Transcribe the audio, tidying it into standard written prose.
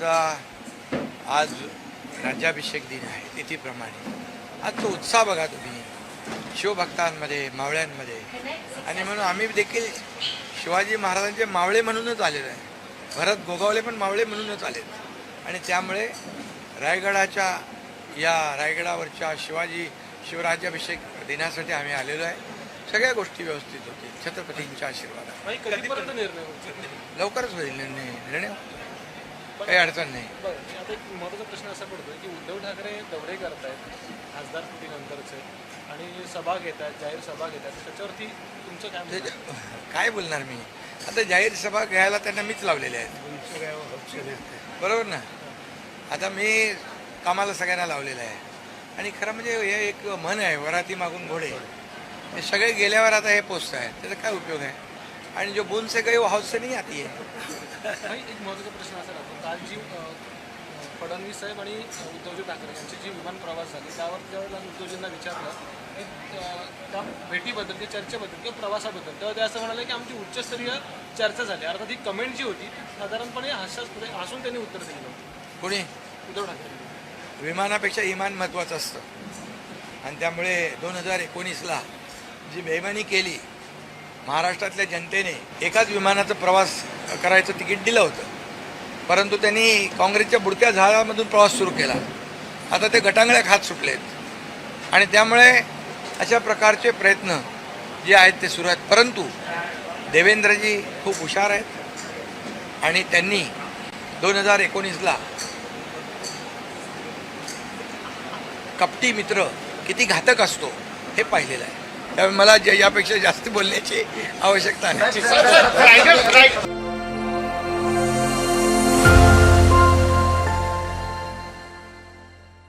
महाराजांचा आज राज्याभिषेक दिन आहे तिथीप्रमाणे. आज तो उत्साह बघा तुम्ही शिवभक्तांमध्ये, मावळ्यांमध्ये. आणि म्हणून आम्ही देखील शिवाजी महाराजांचे मावळे म्हणूनच आलेलो आहे. भरत गोगावले पण मावळे म्हणूनच आलेत. आणि त्यामुळे रायगडावरच्या शिवराज्याभिषेक दिनासाठी आम्ही आलेलो आहे. सगळ्या गोष्टी व्यवस्थित होतील छत्रपतींच्या आशीर्वादाने. लवकरच होईल निर्णय काही अडचण नाही. आता एक महत्त्वाचा प्रश्न असा पडतो की उद्धव ठाकरे दौरे करतायत खासदार सुट्टीनंतरचे आणि सभा घेत आहेत, जाहीर सभा घेत आहेत, त्याच्यावरती तुमचं काय काय बोलणार मी? आता जाहीर सभा घ्यायला त्यांना मीच लावलेल्या आहेत, बरोबर ना. आता मी कामाला सगळ्यांना लावलेलं आहे. आणि खरं म्हणजे हे एक म्हण आहे, वराती मागून घोडे. हे सगळे गेल्यावर आता हे पोचत आहेत, त्याचा काय उपयोग आहे? आणि जो बूंद से गए वो हौद से नहीं आती है. एक महत्त्वाचा प्रश्न असा राहतो, काल जी फडणवीस साहेब आणि उद्धवजी ठाकरे यांची जी विमान प्रवास झाली त्यावर ज्यावेळेला उद्धवजींना विचारलं की त्या भेटीबद्दल किंवा चर्चेबद्दल किंवा प्रवासाबद्दल, तेव्हा ते असं म्हणाले की आमची उच्चस्तरीय चर्चा झाली. अर्थात ही कमेंट जी होती साधारणपणे हसून त्यांनी उत्तर दिलं होतं. कोणी? उद्धव ठाकरे. विमानापेक्षा इमान महत्त्वाचं असतं. आणि त्यामुळे 2019ला जी बेईमानी केली, महाराष्ट्रातल्या जनतेने एकाच विमानाचा प्रवास करायचं तिकीट दिलं होतं, परंतु त्यांनी काँग्रेसच्या बुडत्या झाडामधून प्रवास सुरू केला. आता ते गटांगळ्या खात सुटलेत. आणि त्यामुळे अशा प्रकारचे प्रयत्न जे आहेत ते सुरू आहेत. परंतु देवेंद्रजी खूप हुशार आहेत आणि त्यांनी 2019ला कपटी मित्र किती घातक असतो हे पाहिलेलं आहे. त्यामुळे मला यापेक्षा जास्त बोलण्याची आवश्यकता नाही.